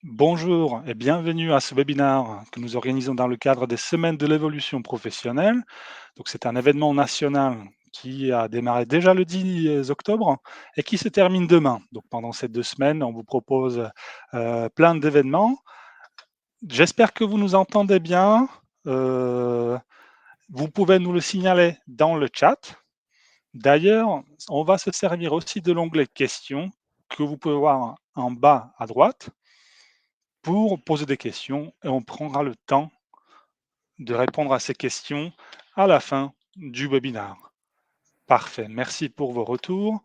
Bonjour et bienvenue à ce webinaire que nous organisons dans le cadre des Semaines de l'évolution professionnelle. Donc, c'est un événement national qui a démarré déjà le 10 octobre et qui se termine demain. Donc, pendant ces 2 semaines, on vous propose plein d'événements. J'espère que vous nous entendez bien. Euh, Vous pouvez nous le signaler dans le chat. D'ailleurs, on va se servir aussi de l'onglet questions que vous pouvez voir en bas à droite pour poser des questions et on prendra le temps de répondre à ces questions à la fin du webinaire. Parfait, merci pour vos retours.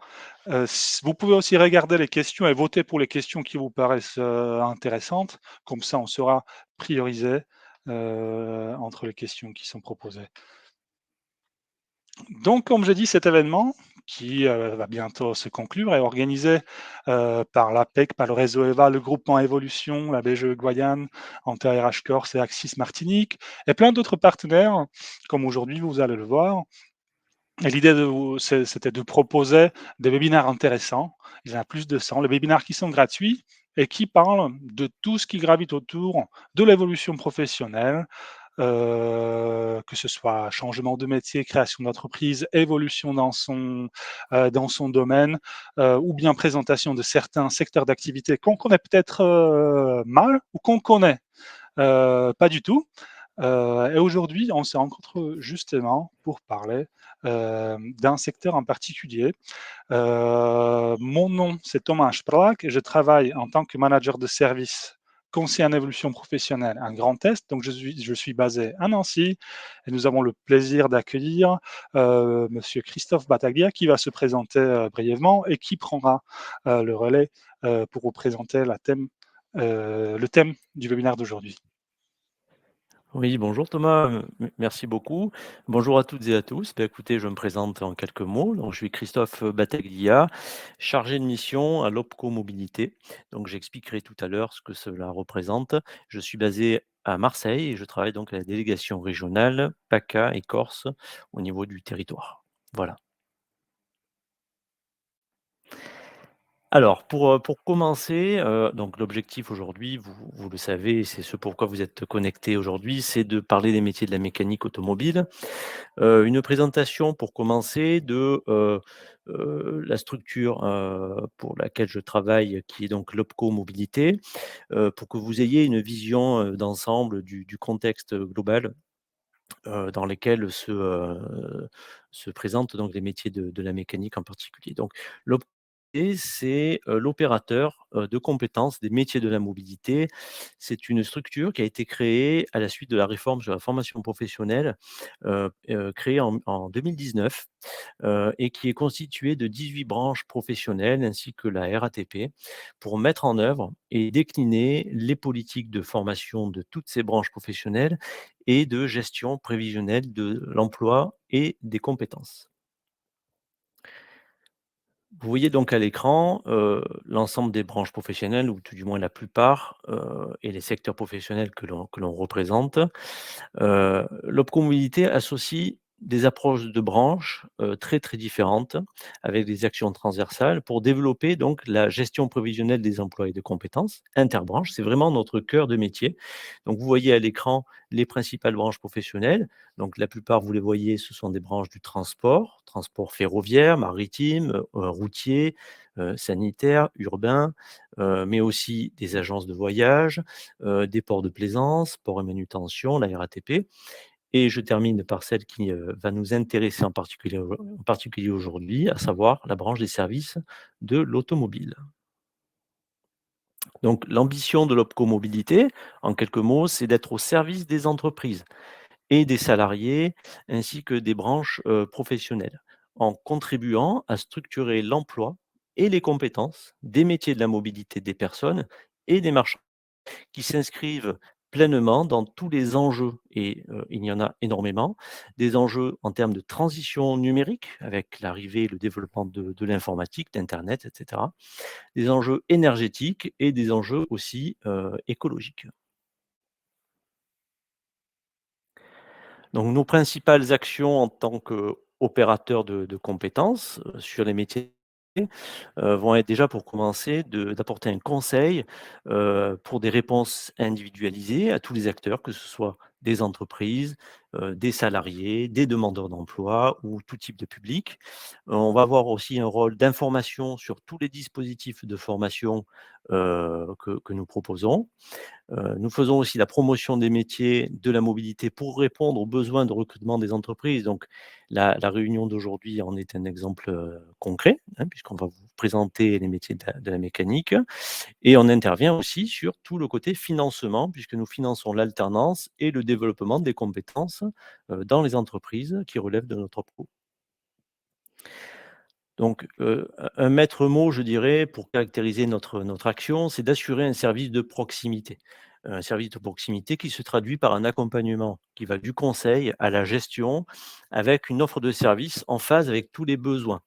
Vous pouvez aussi regarder les questions et voter pour les questions qui vous paraissent intéressantes. Comme ça, on sera priorisé entre les questions qui sont proposées. Donc, comme j'ai dit, cet événement qui va bientôt se conclure est organisé par l'APEC, par le réseau EVA, le groupement Évolution, la BGE Guayane, Anta RH Corse et Axis Martinique, et plein d'autres partenaires, comme aujourd'hui vous allez le voir. Et l'idée c'était de proposer des webinaires intéressants. Il y en a plus de 100, les webinaires qui sont gratuits et qui parlent de tout ce qui gravite autour de l'évolution professionnelle, que ce soit changement de métier, création d'entreprise, évolution dans son domaine, ou bien présentation de certains secteurs d'activité qu'on connaît peut-être mal ou qu'on connaît pas du tout. Et aujourd'hui, on se rencontre justement pour parler d'un secteur en particulier. Mon nom, c'est Thomas Sprach et je travaille en tant que manager de service conseiller en évolution professionnelle un Grand Est. Donc, je suis basé à Nancy et nous avons le plaisir d'accueillir Monsieur Christophe Battaglia qui va se présenter brièvement et qui prendra le relais pour vous présenter le thème du webinaire d'aujourd'hui. Oui, bonjour Thomas, merci beaucoup. Bonjour à toutes et à tous. Écoutez, je me présente en quelques mots. Donc, je suis Christophe Battaglia, chargé de mission à l'OPCO Mobilité. Donc, j'expliquerai tout à l'heure ce que cela représente. Je suis basé à Marseille et je travaille donc à la délégation régionale PACA et Corse au niveau du territoire. Voilà. Alors, pour commencer, donc l'objectif aujourd'hui, vous le savez, c'est ce pourquoi vous êtes connectés aujourd'hui, c'est de parler des métiers de la mécanique automobile. Une présentation pour commencer de, la structure, pour laquelle je travaille, qui est donc l'OPCO Mobilité, pour que vous ayez une vision, d'ensemble du contexte global, dans lesquels se présentent donc les métiers de la mécanique en particulier. Donc l'OPCO, c'est, l'opérateur, de compétences des métiers de la mobilité. C'est une structure qui a été créée à la suite de la réforme sur la formation professionnelle, créée en 2019, et qui est constituée de 18 branches professionnelles ainsi que la RATP pour mettre en œuvre et décliner les politiques de formation de toutes ces branches professionnelles et de gestion prévisionnelle de l'emploi et des compétences. Vous voyez donc à l'écran, l'ensemble des branches professionnelles ou tout du moins la plupart, et les secteurs professionnels que l'on représente. L'Opco Mobilité associe des approches de branches, très, très différentes, avec des actions transversales pour développer donc la gestion prévisionnelle des emplois et de compétences, interbranches. C'est vraiment notre cœur de métier. Donc vous voyez à l'écran les principales branches professionnelles. Donc la plupart, vous les voyez, ce sont des branches du transport, transport ferroviaire, maritime, routier, sanitaire, urbain, mais aussi des agences de voyage, des ports de plaisance, ports et manutention, la RATP. Et je termine par celle qui, va nous intéresser en particulier aujourd'hui, à savoir la branche des services de l'automobile. Donc l'ambition de l'Opco Mobilité, en quelques mots, c'est d'être au service des entreprises et des salariés, ainsi que des branches, professionnelles, en contribuant à structurer l'emploi et les compétences des métiers de la mobilité des personnes et des marchands, qui s'inscrivent pleinement dans tous les enjeux et il y en a énormément. Des enjeux en termes de transition numérique avec l'arrivée et le développement de l'informatique, d'internet et cetera. Des enjeux énergétiques et des enjeux aussi, écologiques. Donc nos principales actions en tant qu'opérateurs de compétences, sur les métiers vont être déjà pour commencer d'apporter un conseil pour des réponses individualisées à tous les acteurs, que ce soit des entreprises, des salariés, des demandeurs d'emploi ou tout type de public. On va avoir aussi un rôle d'information sur tous les dispositifs de formation que nous proposons. Nous faisons aussi la promotion des métiers de la mobilité pour répondre aux besoins de recrutement des entreprises. Donc la réunion d'aujourd'hui en est un exemple, concret, hein, puisqu'on va vous présenter les métiers de la mécanique et on intervient aussi sur tout le côté financement, puisque nous finançons l'alternance et le développement des compétences, dans les entreprises qui relèvent de notre pro. Donc, un maître mot, je dirais, pour caractériser notre action, c'est d'assurer un service de proximité. Un service de proximité qui se traduit par un accompagnement qui va du conseil à la gestion, avec une offre de service en phase avec tous les besoins.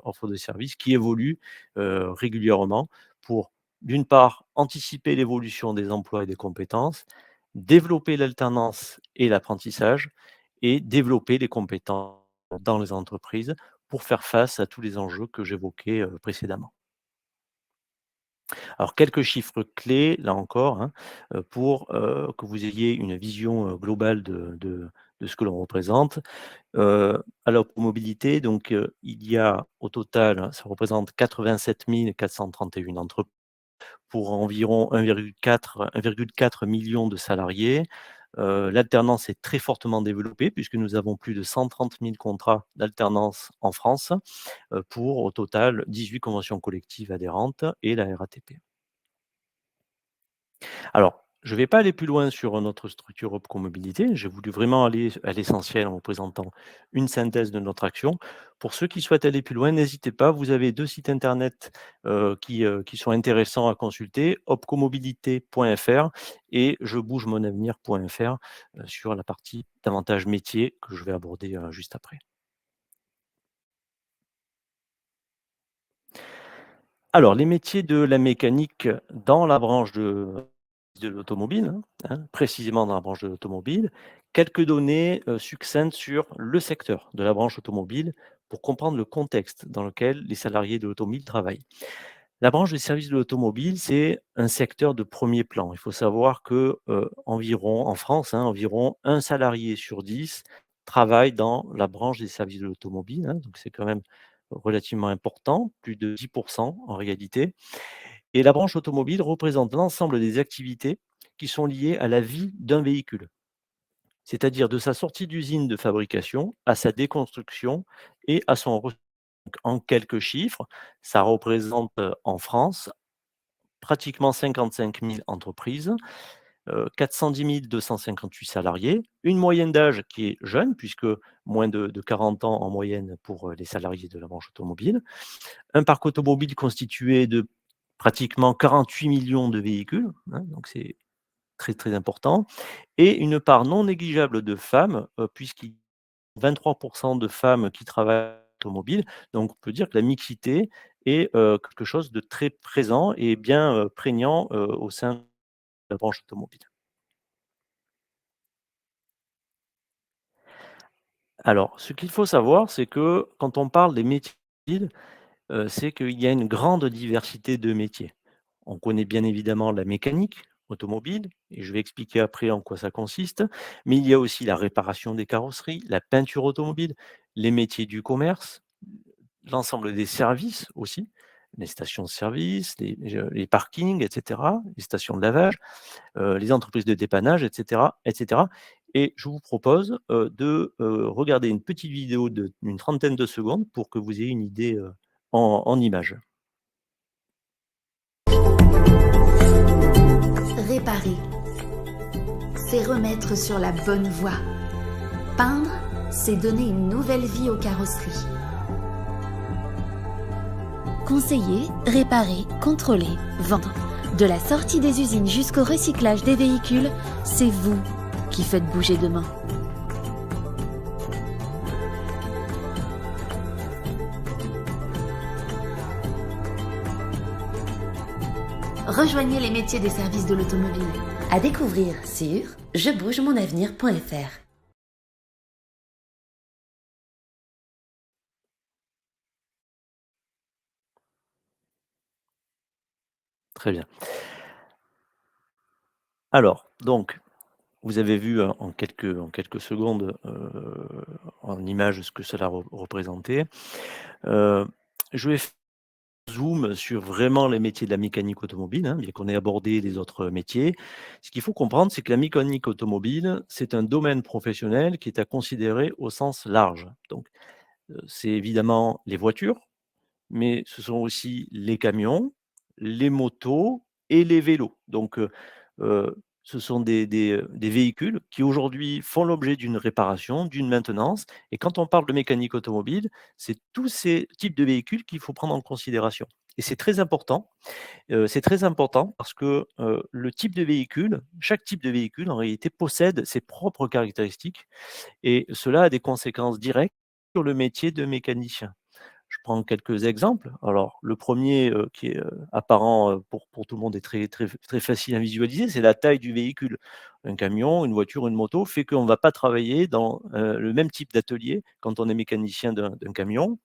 Offre de service qui évolue, régulièrement pour, d'une part, anticiper l'évolution des emplois et des compétences, développer l'alternance et l'apprentissage et développer les compétences dans les entreprises pour faire face à tous les enjeux que j'évoquais, précédemment. Alors quelques chiffres clés, là encore, hein, pour, que vous ayez une vision, globale de ce que l'on représente. Alors pour mobilité, donc, il y a au total, ça représente 87 431 entreprises pour environ 1,4 million de salariés. L'alternance est très fortement développée puisque nous avons plus de 130 000 contrats d'alternance en France, pour au total 18 conventions collectives adhérentes et la RATP. Alors, je ne vais pas aller plus loin sur notre structure Opco Mobilité. J'ai voulu vraiment aller à l'essentiel en vous présentant une synthèse de notre action. Pour ceux qui souhaitent aller plus loin, n'hésitez pas, vous avez 2 sites internet, qui sont intéressants à consulter, opcomobilité.fr et jebougemonavenir.fr, sur la partie davantage métier que je vais aborder, juste après. Alors, les métiers de la mécanique dans la branche de l'automobile, précisément dans la branche de l'automobile. Quelques données, succinctes sur le secteur de la branche automobile pour comprendre le contexte dans lequel les salariés de l'automobile travaillent. La branche des services de l'automobile, c'est un secteur de premier plan. Il faut savoir que, environ en France, environ un salarié sur 10 travaille dans la branche des services de l'automobile, donc c'est quand même relativement important, plus de 10 en réalité. Et la branche automobile représente l'ensemble des activités qui sont liées à la vie d'un véhicule, c'est-à-dire de sa sortie d'usine de fabrication à sa déconstruction et à son donc en quelques chiffres, ça représente, en France, pratiquement 55 000 entreprises, 410 258 salariés, une moyenne d'âge qui est jeune puisque moins de 40 ans en moyenne pour, les salariés de la branche automobile. Un parc automobile constitué de pratiquement 48 millions de véhicules, donc c'est très, très important et une part non négligeable de femmes, puisqu'il y a 23 de femmes qui travaillent en automobile. Donc on peut dire que la mixité est, quelque chose de très présent et bien, prégnant, au sein de la branche automobile. Alors ce qu'il faut savoir, c'est que quand on parle des métiers, c'est qu'il y a une grande diversité de métiers. On connaît bien évidemment la mécanique automobile et je vais expliquer après en quoi ça consiste, mais il y a aussi la réparation des carrosseries, la peinture automobile, les métiers du commerce, l'ensemble des services aussi, les stations-service, les parkings et cetera, les stations de lavage, les entreprises de dépannage et cetera et cetera et je vous propose, de, regarder une petite vidéo d'une trentaine de secondes pour que vous ayez une idée, en images. Réparer, c'est remettre sur la bonne voie. Peindre, c'est donner une nouvelle vie aux carrosseries. Conseiller, réparer, contrôler, vendre. De la sortie des usines jusqu'au recyclage des véhicules, c'est vous qui faites bouger demain. Rejoignez les métiers des services de l'automobile. À découvrir sur jebougemonavenir.fr. Très bien. Alors, donc, vous avez vu en quelques secondes, en images ce que cela représentait. Heu, je vais zoom sur vraiment les métiers de la mécanique automobile, hein, bien qu'on ait abordé les autres métiers. Ce qu'il faut comprendre, c'est que la mécanique automobile, c'est un domaine professionnel qui est à considérer au sens large. Donc, c'est évidemment les voitures, mais ce sont aussi les camions, les motos et les vélos. Donc, ce sont des véhicules qui aujourd'hui font l'objet d'une réparation, d'une maintenance. Et quand on parle de mécanique automobile, c'est tous ces types de véhicules qu'il faut prendre en considération. Et c'est très important parce que le type de véhicule, chaque type de véhicule en réalité possède ses propres caractéristiques et cela a des conséquences directes sur le métier de mécanicien. Je prends quelques exemples. Alors, le premier qui est, apparent, pour tout le monde et très facile à visualiser, c'est la taille du véhicule. Un camion, une voiture, une moto fait qu'on ne va pas travailler dans, le même type d'atelier quand on est mécanicien de camion,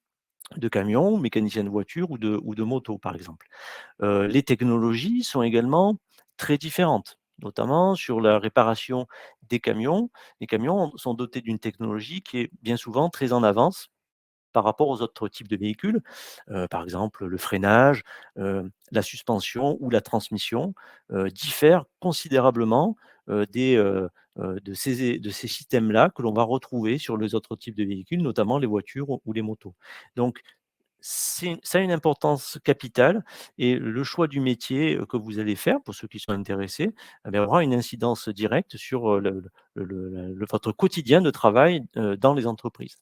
mécanicien de voiture ou de moto, par exemple. Les technologies sont également très différentes, notamment sur la réparation des camions. Les camions sont dotés d'une technologie qui est bien souvent très en avance par rapport aux autres types de véhicules, par exemple le freinage, la suspension ou la transmission, diffèrent considérablement, de ces systèmes-là que l'on va retrouver sur les autres types de véhicules, notamment les voitures ou les motos. Donc ça a une importance capitale et le choix du métier, que vous allez faire, pour ceux qui sont intéressés, eh bien, aura une incidence directe sur, votre quotidien de travail, dans les entreprises.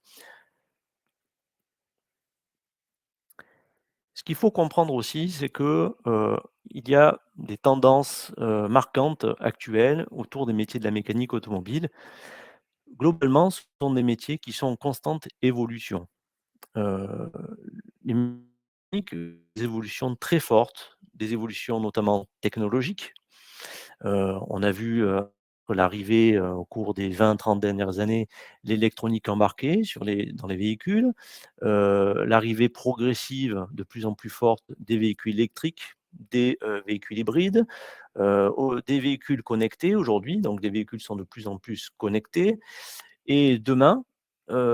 Ce qu'il faut comprendre aussi, c'est que, il y a des tendances, marquantes actuelles autour des métiers de la mécanique automobile. Globalement, ce sont des métiers qui sont en constante évolution. Heu, les mécaniques, des évolutions très fortes, des évolutions notamment technologiques. On a vu, l'arrivée, au cours des 20-30 dernières années, l'électronique embarquée dans les véhicules, l'arrivée progressive de plus en plus forte des véhicules électriques, des, véhicules hybrides, des véhicules connectés aujourd'hui, donc les véhicules sont de plus en plus connectés. Et demain,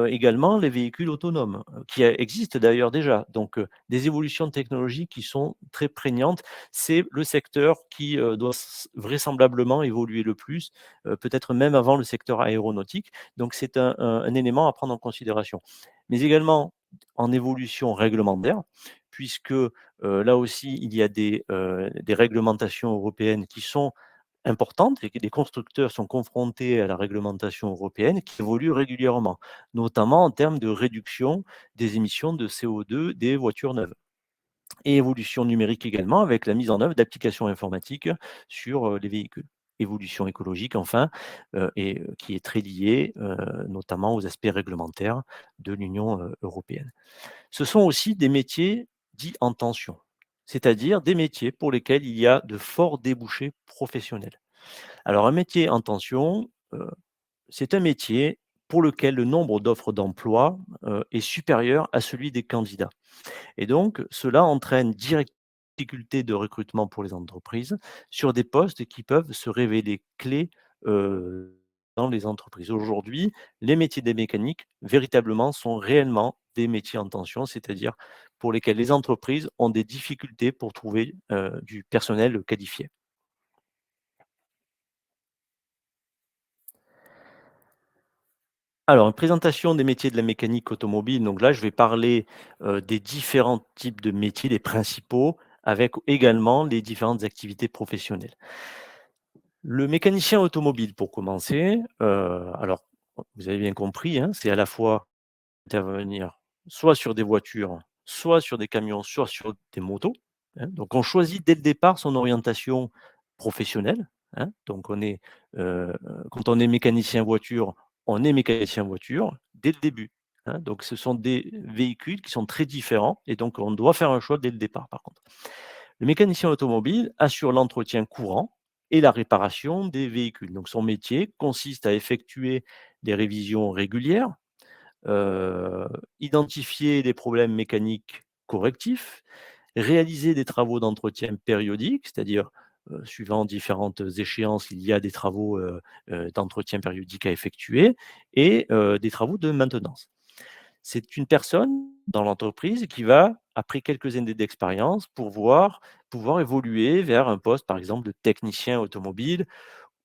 également les véhicules autonomes, qui existent d'ailleurs déjà. Donc, des évolutions technologiques qui sont très prégnantes. C'est le secteur qui, doit vraisemblablement évoluer le plus, peut-être même avant le secteur aéronautique. Donc c'est un élément à prendre en considération. Mais également en évolution réglementaire, puisque, là aussi il y a des réglementations européennes qui sont importantes et que les constructeurs sont confrontés à la réglementation européenne qui évolue régulièrement, notamment en termes de réduction des émissions de CO2 des voitures neuves et évolution numérique également avec la mise en œuvre d'applications informatiques sur, les véhicules. Évolution écologique enfin, qui est très liée, notamment aux aspects réglementaires de l'Union, européenne. Ce sont aussi des métiers dits en tension, c'est-à-dire des métiers pour lesquels il y a de forts débouchés professionnels. Alors un métier en tension, c'est un métier pour lequel le nombre d'offres d'emploi, est supérieur à celui des candidats et donc cela entraîne direct difficultés de recrutement pour les entreprises sur des postes qui peuvent se révéler clés, dans les entreprises. Aujourd'hui, les métiers des mécaniques, véritablement, sont réellement des métiers en tension, c'est-à-dire pour lesquels les entreprises ont des difficultés pour trouver, du personnel qualifié. Alors, une présentation des métiers de la mécanique automobile, donc là, je vais parler, des différents types de métiers, les principaux, avec également les différentes activités professionnelles. Le mécanicien automobile, pour commencer, alors, vous avez bien compris, hein, c'est à la fois intervenir soit sur des voitures, soit sur des camions, soit sur des motos, hein. Donc on choisit dès le départ son orientation professionnelle, hein. Donc quand on est mécanicien voiture, on est mécanicien voiture dès le début, hein. Donc ce sont des véhicules qui sont très différents et donc on doit faire un choix dès le départ par contre. Le mécanicien automobile assure l'entretien courant et la réparation des véhicules. Donc son métier consiste à effectuer des révisions régulières, heu, identifier des problèmes mécaniques correctifs, réaliser des travaux d'entretien périodiques, c'est-à-dire, suivant différentes échéances, il y a des travaux, d'entretien périodique à effectuer et des travaux de maintenance. C'est une personne dans l'entreprise qui va, après quelques années d'expérience, pouvoir évoluer vers un poste, par exemple, de technicien automobile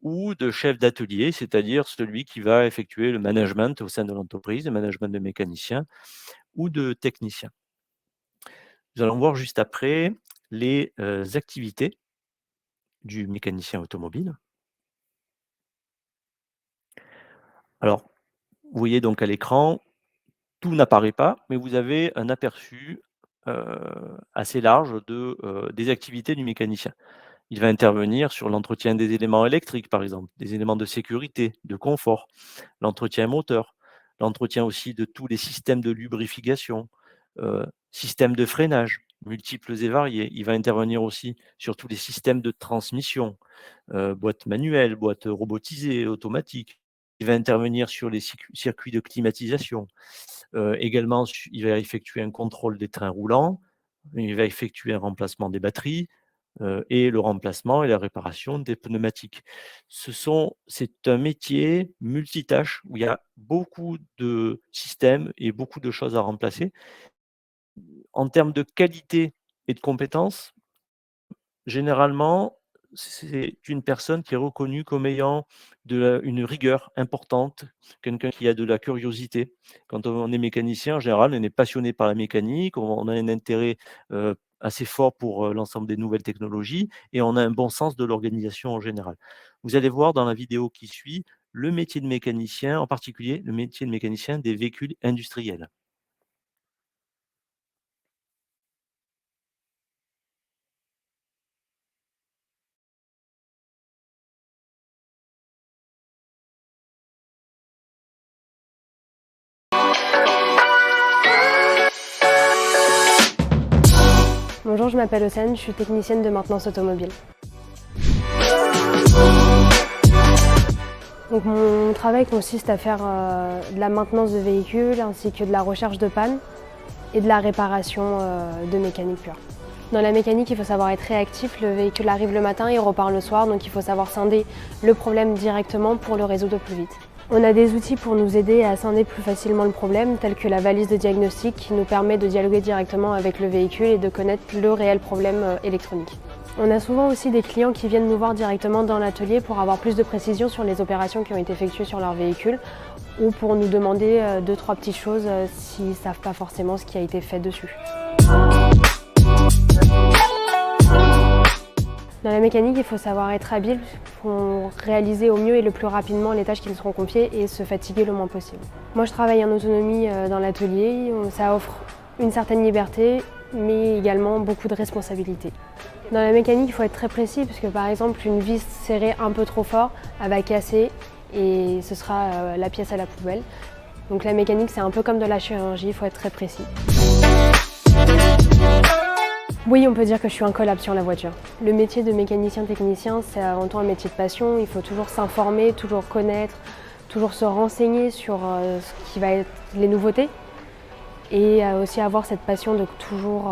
ou de chef d'atelier, c'est-à-dire celui qui va effectuer le management au sein de l'entreprise, le management de mécaniciens ou de techniciens. Nous allons voir juste après les, activités du mécanicien automobile. Alors, vous voyez donc à l'écran, tout n'apparaît pas, mais vous avez un aperçu, assez large des activités du mécanicien. Il va intervenir sur l'entretien des éléments électriques, par exemple, des éléments de sécurité, de confort, l'entretien moteur, l'entretien aussi de tous les systèmes de lubrification, systèmes de freinage multiples et variés. Il va intervenir aussi sur tous les systèmes de transmission, boîte manuelle, boîte robotisée, automatique. Il va intervenir sur les circuits de climatisation. Également, il va effectuer un contrôle des trains roulants, il va effectuer un remplacement des batteries, et le remplacement et la réparation des pneumatiques. C'est un métier multitâche où il y a beaucoup de systèmes et beaucoup de choses à remplacer. En termes de qualité et de compétences, généralement, c'est une personne qui est reconnue comme ayant une rigueur importante, quelqu'un qui a de la curiosité. Quand on est mécanicien, en général, on est passionné par la mécanique, on a un intérêt, assez fort pour, l'ensemble des nouvelles technologies et on a un bon sens de l'organisation en général. Vous allez voir dans la vidéo qui suit, le métier de mécanicien, en particulier le métier de mécanicien des véhicules industriels. Bonjour, je m'appelle Océane, je suis technicienne de maintenance automobile. Donc mon travail consiste à faire de la maintenance de véhicules ainsi que de la recherche de panne et de la réparation de mécanique pure. Dans la mécanique, il faut savoir être réactif, le véhicule arrive le matin et repart le soir, donc il faut savoir scinder le problème directement pour le résoudre plus vite. On a des outils pour nous aider à scinder plus facilement le problème, tels que la valise de diagnostic qui nous permet de dialoguer directement avec le véhicule et de connaître le réel problème électronique. On a souvent aussi des clients qui viennent nous voir directement dans l'atelier pour avoir plus de précision sur les opérations qui ont été effectuées sur leur véhicule ou pour nous demander 2-3 petites choses s'ils ne savent pas forcément ce qui a été fait dessus. Dans la mécanique, il faut savoir être habile pour réaliser au mieux et le plus rapidement les tâches qui nous seront confiées et se fatiguer le moins possible. Moi, je travaille en autonomie dans l'atelier. Ça offre une certaine liberté, mais également beaucoup de responsabilités. Dans la mécanique, il faut être très précis parce que par exemple, une vis serrée un peu trop fort, elle va casser et ce sera la pièce à la poubelle. Donc la mécanique, c'est un peu comme de la chirurgie, il faut être très précis. Oui, on peut dire que je suis incollable sur la voiture. Le métier de mécanicien-technicien, c'est avant tout un métier de passion. Il faut toujours s'informer, toujours connaître, toujours se renseigner sur ce qui va être les nouveautés. Et aussi avoir cette passion de toujours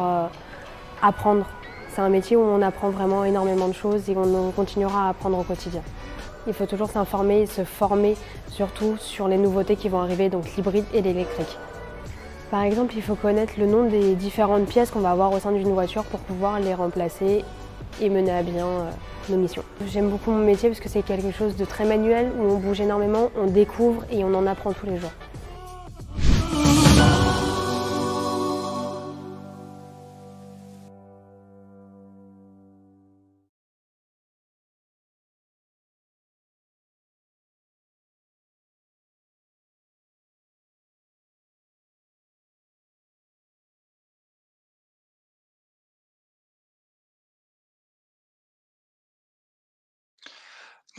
apprendre. C'est un métier où on apprend vraiment énormément de choses et on continuera à apprendre au quotidien. Il faut toujours s'informer et se former surtout sur les nouveautés qui vont arriver, donc l'hybride et l'électrique. Par exemple, il faut connaître le nom des différentes pièces qu'on va avoir au sein d'une voiture pour pouvoir les remplacer et mener à bien nos missions. J'aime beaucoup mon métier parce que c'est quelque chose de très manuel, où on bouge énormément, on découvre et on en apprend tous les jours.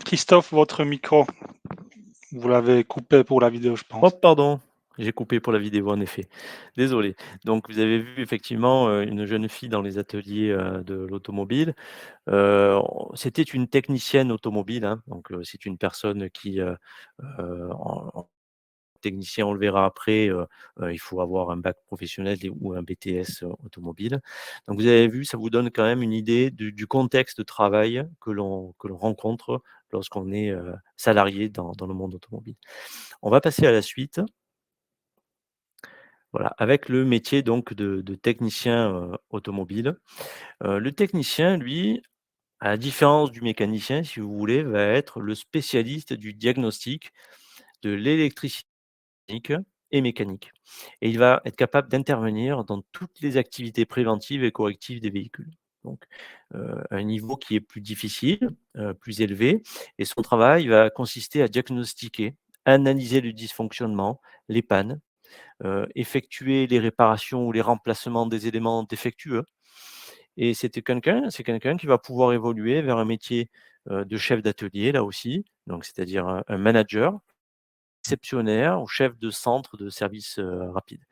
Christophe, votre micro, vous l'avez coupé pour la vidéo, je pense. Oh pardon, j'ai coupé pour la vidéo en effet. Désolé. Donc vous avez vu effectivement, une jeune fille dans les ateliers, de l'automobile. C'était une technicienne automobile, hein, donc c'est une personne qui, en technicien, on le verra après, il faut avoir un bac professionnel ou un BTS automobile. Donc vous avez vu, ça vous donne quand même une idée du contexte de travail que l'on rencontre lorsqu'on est salarié dans le monde automobile. On va passer à la suite. Voilà, avec le métier donc de technicien automobile. Le technicien, lui, à la différence du mécanicien, si vous voulez, va être le spécialiste du diagnostic de l'électricité et mécanique. Et il va être capable d'intervenir dans toutes les activités préventives et correctives des véhicules. Donc, un niveau qui est plus difficile, plus élevé, et son travail va consister à diagnostiquer, analyser le dysfonctionnement, les pannes, effectuer les réparations ou les remplacements des éléments défectueux. Et c'est quelqu'un qui va pouvoir évoluer vers un métier, de chef d'atelier, là aussi, donc c'est-à-dire un manager, réceptionnaire ou chef de centre de service, rapide.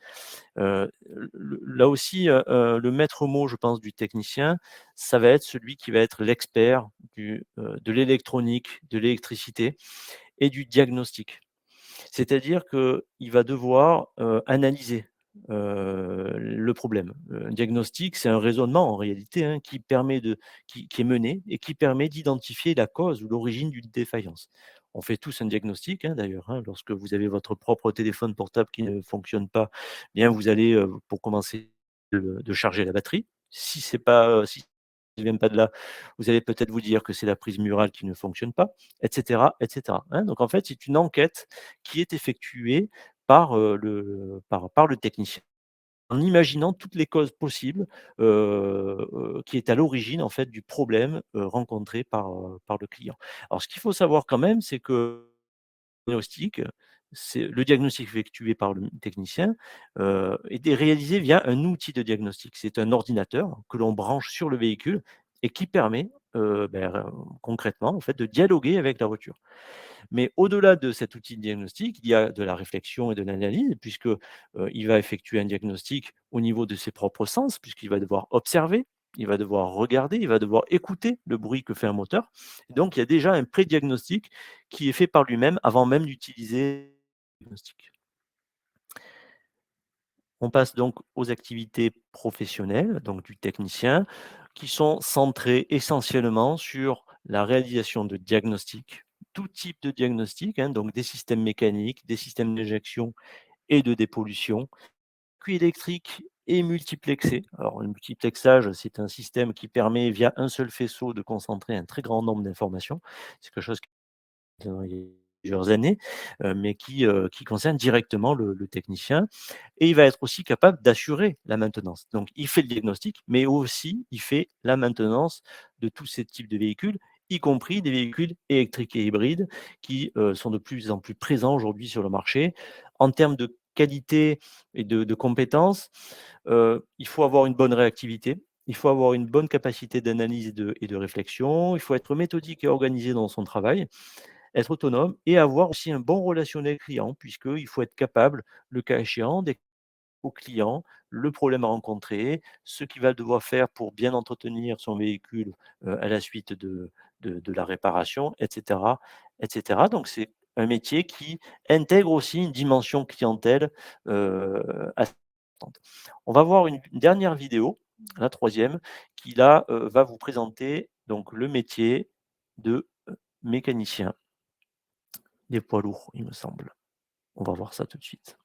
Là aussi, le maître mot, je pense, du technicien, ça va être celui qui va être l'expert de l'électronique, de l'électricité et du diagnostic. C'est-à-dire qu'il va devoir, analyser, le problème. Un diagnostic, c'est un raisonnement en réalité, hein, qui est mené et qui permet d'identifier la cause ou l'origine d'une défaillance. On fait tous un diagnostic, hein, d'ailleurs, hein, lorsque vous avez votre propre téléphone portable qui ne fonctionne pas, eh bien vous allez, pour commencer, de charger la batterie. Si c'est pas, si ça vient pas de là, vous allez peut-être vous dire que c'est la prise murale qui ne fonctionne pas, et cetera, et cetera, hein. Donc en fait, c'est une enquête qui est effectuée par le technicien, en imaginant toutes les causes possibles, qui est à l'origine en fait du problème, rencontré par le client. Alors ce qu'il faut savoir quand même, c'est que diagnostic, c'est le diagnostic effectué par le technicien, est réalisé via un outil de diagnostic. C'est un ordinateur que l'on branche sur le véhicule et qui permet, concrètement en fait de dialoguer avec la voiture. Mais au-delà de cet outil de diagnostic, il y a de la réflexion et de l'analyse puisque, il va effectuer un diagnostic au niveau de ses propres sens, puisqu'il va devoir observer, il va devoir regarder, il va devoir écouter le bruit que fait un moteur. Et donc il y a déjà un pré-diagnostic qui est fait par lui-même avant même d'utiliser le diagnostic. On passe donc aux activités professionnelles, donc du technicien, qui sont centrées essentiellement sur la réalisation de diagnostics, tout type de diagnostic, hein, donc des systèmes mécaniques, des systèmes d'injection et de dépollution, circuits électriques et multiplexés. Alors, le multiplexage, c'est un système qui permet, via un seul faisceau, de concentrer un très grand nombre d'informations. C'est quelque chose qui il y a plusieurs années, mais qui concerne directement le technicien, et il va être aussi capable d'assurer la maintenance. Donc il fait le diagnostic, mais aussi il fait la maintenance de tous ces types de véhicules, y compris des véhicules électriques et hybrides qui, sont de plus en plus présents aujourd'hui sur le marché. En termes de qualité et de compétences, il faut avoir une bonne réactivité, il faut avoir une bonne capacité d'analyse et de réflexion, il faut être méthodique et organisé dans son travail, être autonome et avoir aussi un bon relationnel client, puisqu'il faut être capable, le cas échéant, d'expliquer au client le problème à rencontrer, ce qu'il va devoir faire pour bien entretenir son véhicule, à la suite de la réparation, et cetera, et cetera. Donc c'est un métier qui intègre aussi une dimension clientèle, assez importante. On va voir une dernière vidéo, la troisième, qui là, va vous présenter donc le métier de, mécanicien des poids lourds, il me semble. On va voir ça tout de suite.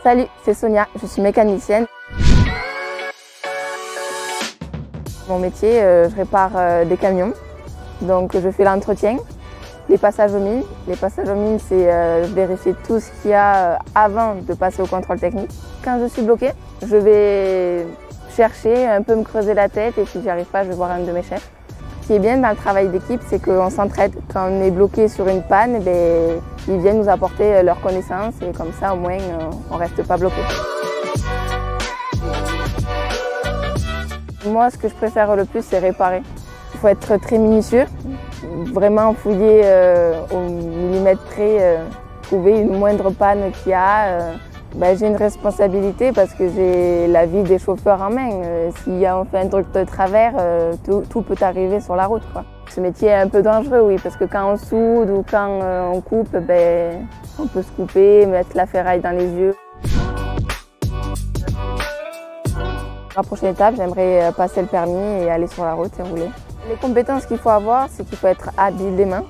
Salut, c'est Sonia, je suis mécanicienne. Mon métier, je répare des camions, donc je fais l'entretien, les passages aux mines. Les passages aux mines, c'est vérifier tout ce qu'il y a avant de passer au contrôle technique. Quand je suis bloquée, je vais chercher, un peu me creuser la tête, et si j'y arrive pas, je vais voir un de mes chefs. Ce qui est bien dans le travail d'équipe, c'est qu'on s'entraide. Quand on est bloqué sur une panne, ils viennent nous apporter leurs connaissances, et comme ça, au moins, on reste pas bloqué. Moi, ce que je préfère le plus, c'est réparer. Il faut être très minutieux, vraiment fouiller au millimètre près, trouver une moindre panne qu'il y a, Ben, j'ai une responsabilité parce que j'ai la vie des chauffeurs en main. Si on fait un truc de travers, tout peut arriver sur la route, quoi. Ce métier est un peu dangereux, oui, parce que quand on soude ou quand on coupe, ben, on peut se couper, mettre la ferraille dans les yeux. La prochaine étape, j'aimerais passer le permis et aller sur la route et rouler. Les compétences qu'il faut avoir, c'est qu'il faut être habile des mains,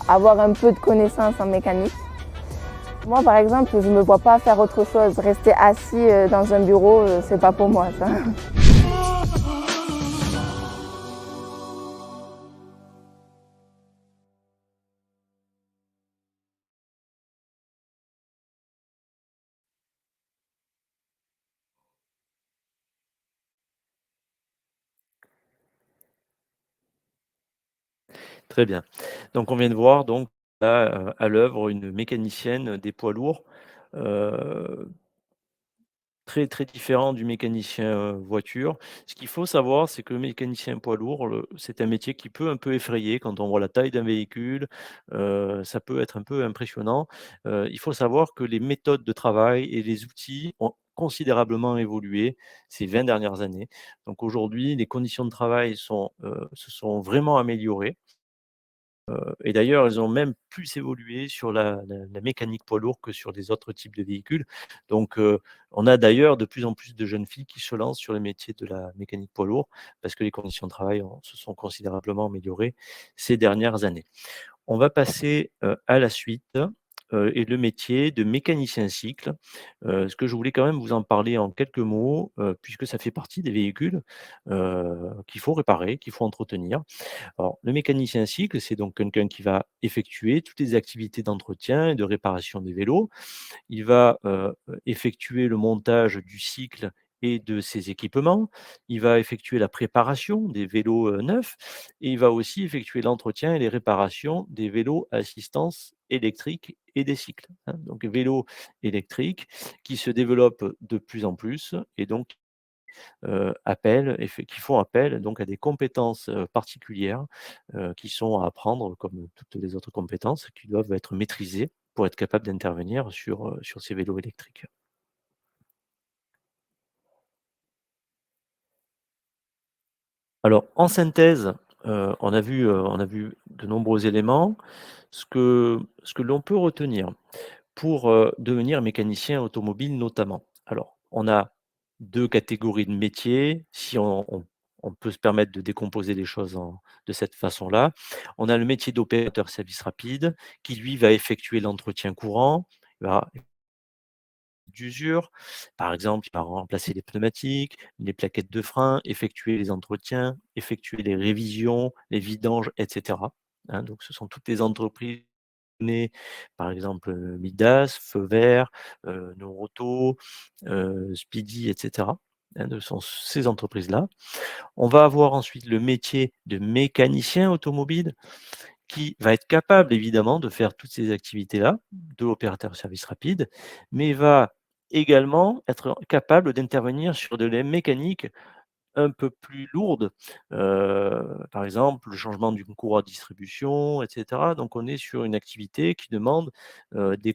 avoir un peu de connaissances en mécanique. Moi, par exemple, je ne me vois pas faire autre chose. Rester assis dans un bureau, c'est pas pour moi, ça. Très bien. Donc on vient de voir donc là, à l'œuvre une mécanicienne des poids lourds, heu, très, très différent du mécanicien, voiture. Ce qu'il faut savoir, c'est que le mécanicien poids lourd, c'est un métier qui peut un peu effrayer quand on voit la taille d'un véhicule, ça peut être un peu impressionnant. Il faut savoir que les méthodes de travail et les outils ont considérablement évolué ces 20 dernières années. Donc aujourd'hui, les conditions de travail se sont vraiment améliorées. Et d'ailleurs, elles ont même plus évolué sur la mécanique poids lourd que sur les autres types de véhicules. Donc, on a d'ailleurs de plus en plus de jeunes filles qui se lancent sur les métiers de la mécanique poids lourd parce que les conditions de travail se sont considérablement améliorées ces dernières années. On va passer, à la suite, et le métier de mécanicien cycle. Ce que je voulais quand même vous en parler en quelques mots, puisque ça fait partie des véhicules, qu'il faut réparer, qu'il faut entretenir. Alors, le mécanicien cycle, c'est donc quelqu'un qui va effectuer toutes les activités d'entretien et de réparation des vélos. Il va effectuer le montage du cycle et de ses équipements. Il va effectuer la préparation des vélos neufs et il va aussi effectuer l'entretien et les réparations des vélos à assistance électrique et des cycles, hein. Donc, vélos électriques qui se développent de plus en plus et donc qui font appel donc à des compétences, particulières, qui sont à apprendre comme toutes les autres compétences, qui doivent être maîtrisées pour être capable d'intervenir sur ces vélos électriques. Alors en synthèse, on a vu de nombreux éléments. Ce que l'on peut retenir pour, devenir mécanicien automobile notamment. Alors, on a 2 catégories de métiers, si on peut se permettre de décomposer les choses de cette façon-là. On a le métier d'opérateur service rapide qui lui va effectuer l'entretien courant, il va d'usure. Par exemple, il va remplacer les pneumatiques, les plaquettes de frein, effectuer les entretiens, effectuer les révisions, les vidanges et cetera, hein. Donc ce sont toutes les entreprises données, par exemple, Midas, Feu Vert, Noroto, Speedy et cetera, hein, ce sont ces entreprises-là. On va avoir ensuite le métier de mécanicien automobile qui va être capable évidemment de faire toutes ces activités-là, de l'opérateur de service rapide, mais va également être capable d'intervenir sur de la mécanique un peu plus lourde, par exemple le changement d'une courroie de distribution et cetera. Donc on est sur une activité qui demande, des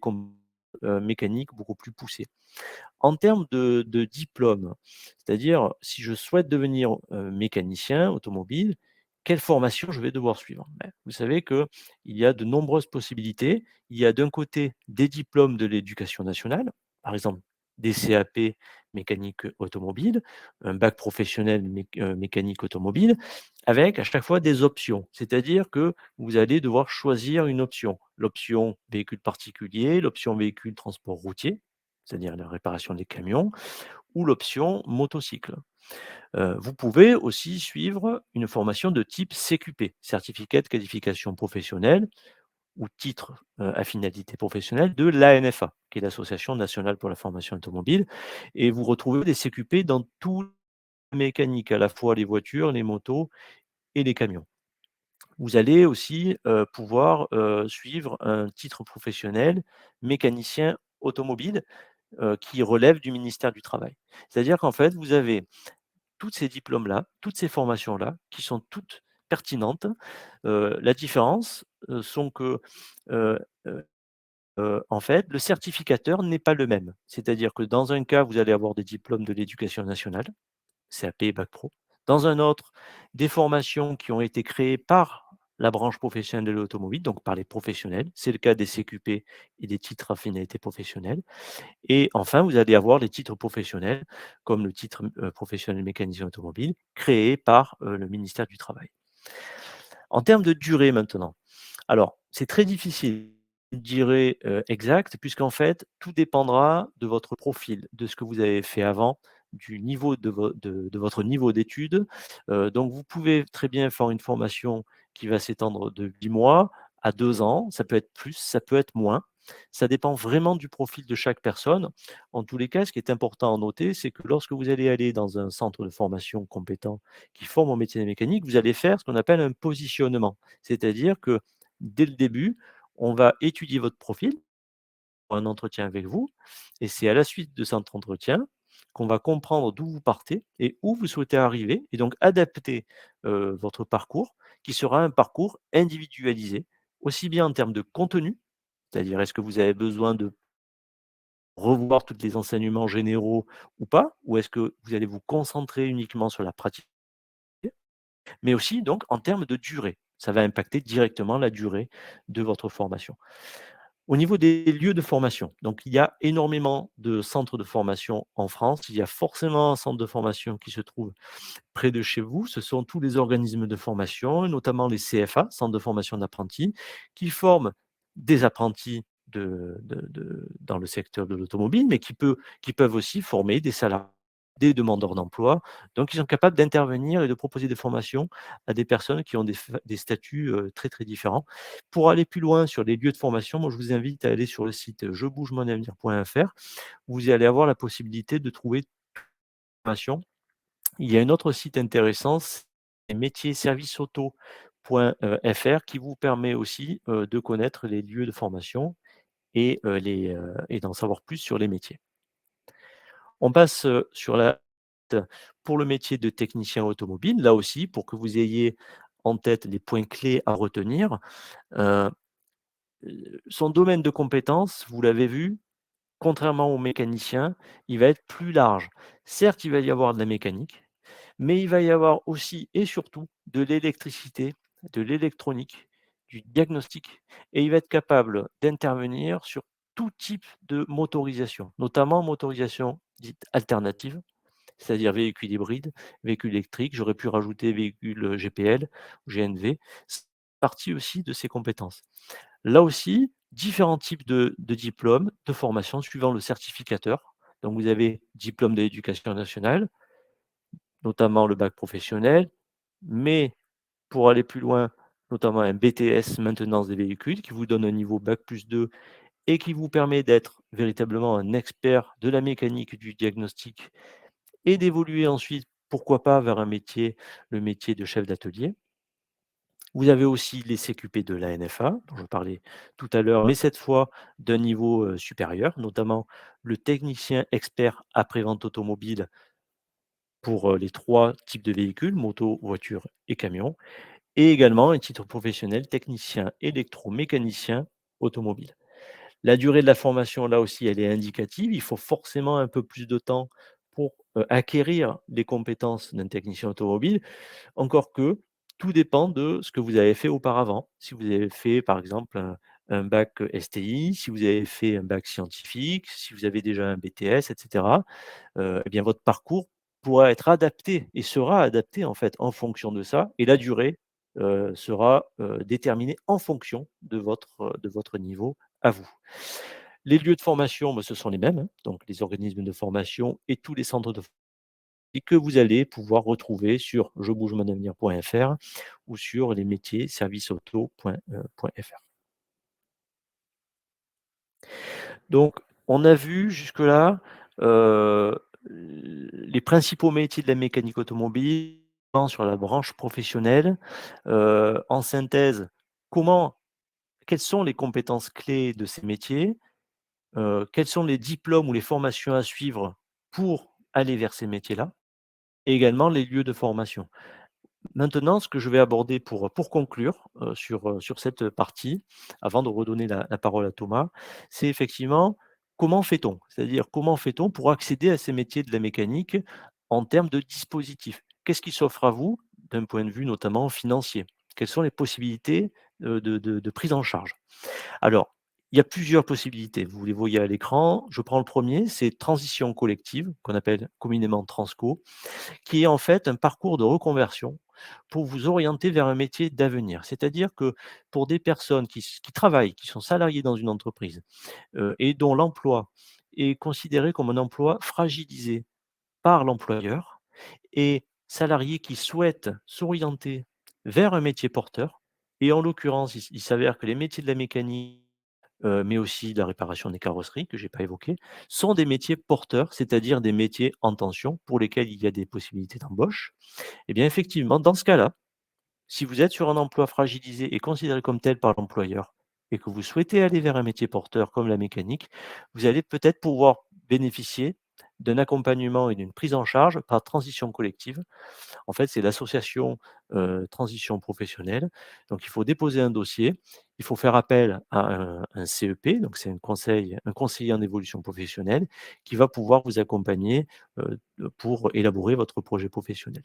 mécaniques beaucoup plus poussées. En termes de diplôme, c'est-à-dire si je souhaite devenir, mécanicien automobile, quelle formation je vais devoir suivre? Ben, vous savez qu'il y a de nombreuses possibilités. Il y a d'un côté des diplômes de l'éducation nationale, par exemple des CAP mécanique automobile, un bac professionnel mécanique automobile, avec à chaque fois des options. C'est-à-dire que vous allez devoir choisir une option. L'option véhicule particulier, l'option véhicule transport routier, c'est-à-dire la réparation des camions, ou l'option motocycle. Vous pouvez aussi suivre une formation de type CQP, certificat de qualification professionnelle ou titre, à finalité professionnelle de l'ANFA, qui est l'Association nationale pour la formation automobile et vous retrouvez des CQP dans tout mécanique, à la fois les voitures, les motos et les camions. Vous allez aussi, pouvoir, suivre un titre professionnel mécanicien automobile qui relèvent du ministère du Travail. C'est-à-dire qu'en fait, vous avez tous ces diplômes-là, toutes ces formations-là, qui sont toutes pertinentes. La différence, sont que, heu en fait, le certificateur n'est pas le même. C'est-à-dire que dans un cas, vous allez avoir des diplômes de l'éducation nationale, CAP et bac pro. Dans un autre, des formations qui ont été créées par la branche professionnelle de l'automobile, donc par les professionnels. C'est le cas des CQP et des titres à finalité professionnelle. Et enfin, vous allez avoir les titres professionnels, comme le titre professionnel mécanicien automobile, créé par le ministère du Travail. En termes de durée maintenant, alors c'est très difficile de durée exacte, puisqu'en fait, tout dépendra de votre profil, de ce que vous avez fait avant, du niveau de votre niveau d'études. Donc vous pouvez très bien faire une formation qui va s'étendre de 8 mois à 2 ans, ça peut être plus, ça peut être moins. Ça dépend vraiment du profil de chaque personne. En tous les cas, ce qui est important à noter, c'est que lorsque vous allez aller dans un centre de formation compétent qui forme au métier de mécanique, vous allez faire ce qu'on appelle un positionnement. C'est-à-dire que dès le début, on va étudier votre profil, pour un entretien avec vous, et c'est à la suite de cet entretien qu'on va comprendre d'où vous partez et où vous souhaitez arriver, et donc adapter votre parcours, qui sera un parcours individualisé, aussi bien en termes de contenu, c'est-à-dire est-ce que vous avez besoin de revoir tous les enseignements généraux ou pas, ou est-ce que vous allez vous concentrer uniquement sur la pratique, mais aussi donc en termes de durée. Ça va impacter directement la durée de votre formation. Au niveau des lieux de formation, donc il y a énormément de centres de formation en France. Il y a forcément un centre de formation qui se trouve près de chez vous. Ce sont tous les organismes de formation, notamment les CFA, centres de formation d'apprentis, qui forment des apprentis dans le secteur de l'automobile, mais qui peuvent aussi former des salariés, des demandeurs d'emploi. Donc, ils sont capables d'intervenir et de proposer des formations à des personnes qui ont des statuts très, très différents. Pour aller plus loin sur les lieux de formation, moi, je vous invite à aller sur le site jebougemonavenir.fr. Vous allez avoir la possibilité de trouver des formations. Il y a un autre site intéressant, c'est métiersserviceauto.fr, qui vous permet aussi de connaître les lieux de formation et d'en savoir plus sur les métiers. On passe sur la pour le métier de technicien automobile, là aussi, pour que vous ayez en tête les points clés à retenir. Euh, Son domaine de compétences, vous l'avez vu, contrairement au mécanicien, il va être plus large. Certes, il va y avoir de la mécanique, mais il va y avoir aussi et surtout de l'électricité, de l'électronique, du diagnostic, et il va être capable d'intervenir sur tout type de motorisation, notamment motorisation dite alternative, c'est-à-dire véhicule hybride, véhicule électrique. J'aurais pu rajouter véhicule GPL, GNV. C'est partie aussi de ses compétences. Là aussi, différents types de diplômes, de formation suivant le certificateur. Donc vous avez diplôme de l'éducation nationale, notamment le bac professionnel, mais pour aller plus loin, notamment un BTS maintenance des véhicules qui vous donne un niveau bac plus 2 et qui vous permet d'être véritablement un expert de la mécanique du diagnostic et d'évoluer ensuite, pourquoi pas, vers le métier de chef d'atelier. Vous avez aussi les CQP de la NFA, dont je parlais tout à l'heure, mais cette fois d'un niveau supérieur, notamment le technicien expert après-vente automobile pour les 3 types de véhicules, moto, voiture et camion, et également un titre professionnel technicien électromécanicien automobile. La durée de la formation, là aussi, elle est indicative. Il faut forcément un peu plus de temps pour acquérir les compétences d'un technicien automobile. Encore que, tout dépend de ce que vous avez fait auparavant. Si vous avez fait, par exemple, un bac STI, si vous avez fait un bac scientifique, si vous avez déjà un BTS, et cetera, eh bien, votre parcours pourra être adapté et sera adapté, en fait, en fonction de ça, et la durée, sera, déterminée en fonction de votre niveau à vous. Les lieux de formation, bah, ce sont les mêmes, hein, donc les organismes de formation et tous les centres de et que vous allez pouvoir retrouver sur jebougemonavenir.fr ou sur les métiers serviceauto.fr. Donc, on a vu jusque-là les principaux métiers de la mécanique automobile sur la branche professionnelle. En synthèse, quelles sont les compétences clés de ces métiers? Quels sont les diplômes ou les formations à suivre pour aller vers ces métiers-là? Et également les lieux de formation. Maintenant, ce que je vais aborder pour conclure, sur cette partie, avant de redonner la parole à Thomas, c'est effectivement comment fait-on? C'est-à-dire comment fait-on pour accéder à ces métiers de la mécanique en termes de dispositifs? Qu'est-ce qui s'offre à vous d'un point de vue notamment financier? Quelles sont les possibilités, de prise en charge? Alors, il y a plusieurs possibilités, vous les voyez à l'écran. Je prends le premier, c'est transition collective, qu'on appelle communément Transco, qui est en fait un parcours de reconversion pour vous orienter vers un métier d'avenir. C'est-à-dire que pour des personnes qui travaillent, qui sont salariées dans une entreprise, et dont l'emploi est considéré comme un emploi fragilisé par l'employeur, et salariés qui souhaitent s'orienter vers un métier porteur, et en l'occurrence, il s'avère que les métiers de la mécanique, mais aussi de la réparation des carrosseries que j'ai pas évoqué, sont des métiers porteurs, c'est-à-dire des métiers en tension pour lesquels il y a des possibilités d'embauche. Et bien effectivement, dans ce cas-là, si vous êtes sur un emploi fragilisé et considéré comme tel par l'employeur et que vous souhaitez aller vers un métier porteur comme la mécanique, vous allez peut-être pouvoir bénéficier d'un accompagnement et d'une prise en charge par transition collective. En fait, c'est l'association, transition professionnelle. Donc il faut déposer un dossier, il faut faire appel à un CEP, donc c'est un conseiller en évolution professionnelle qui va pouvoir vous accompagner, pour élaborer votre projet professionnel.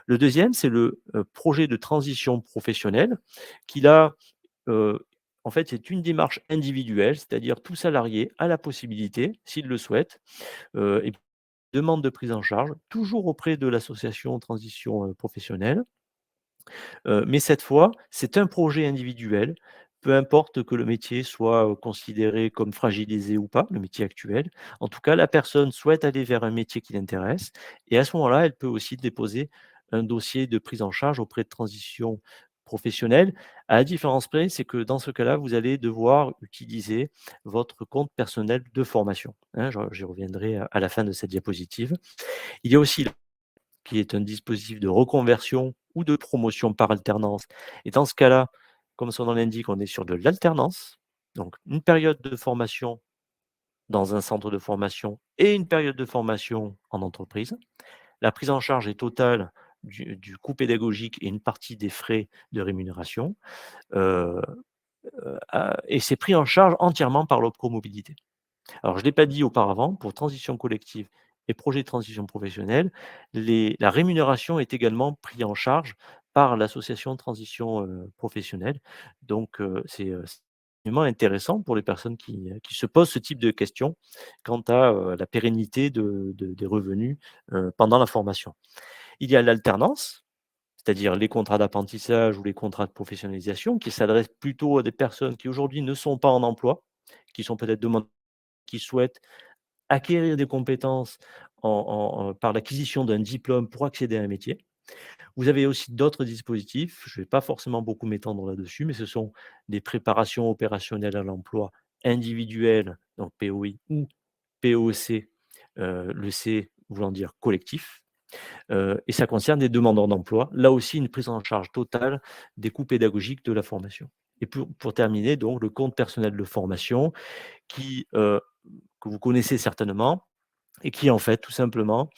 Le deuxième, c'est le, projet de transition professionnelle qui là, heu, en fait, c'est une démarche individuelle, c'est-à-dire tout salarié a la possibilité, s'il le souhaite, et demande de prise en charge, toujours auprès de l'association transition, professionnelle. Mais cette fois, c'est un projet individuel, peu importe que le métier soit, considéré comme fragilisé ou pas, le métier actuel. En tout cas, la personne souhaite aller vers un métier qui l'intéresse et à ce moment-là, elle peut aussi déposer un dossier de prise en charge auprès de transition professionnelle. À la différence près, c'est que dans ce cas-là, vous allez devoir utiliser votre compte personnel de formation, hein, j'y reviendrai à la fin de cette diapositive. Il y a aussi qui est un dispositif de reconversion ou de promotion par alternance. Et dans ce cas-là, comme son nom l'indique, on est sur de l'alternance, donc une période de formation dans un centre de formation et une période de formation en entreprise. La prise en charge est totale du coût pédagogique et une partie des frais de rémunération, heu et c'est pris en charge entièrement par l'Opco-Mobilité. Alors, je ne l'ai pas dit auparavant, pour transition collective et projet de transition professionnelle, la rémunération est également prise en charge par l'association de transition professionnelle. Donc, c'est vraiment intéressant pour les personnes qui se posent ce type de questions quant à la pérennité des revenus pendant la formation. Il y a l'alternance, c'est-à-dire les contrats d'apprentissage ou les contrats de professionnalisation qui s'adressent plutôt à des personnes qui aujourd'hui ne sont pas en emploi, qui sont peut-être demandeurs, qui souhaitent acquérir des compétences par l'acquisition d'un diplôme pour accéder à un métier. Vous avez aussi d'autres dispositifs, je ne vais pas forcément beaucoup m'étendre là-dessus, mais ce sont des préparations opérationnelles à l'emploi individuelles, donc POI ou POC, le C voulant dire collectif, et ça concerne des demandeurs d'emploi. Là aussi, une prise en charge totale des coûts pédagogiques de la formation. Et pour terminer, donc le compte personnel de formation qui, que vous connaissez certainement, et qui est en fait tout simplement,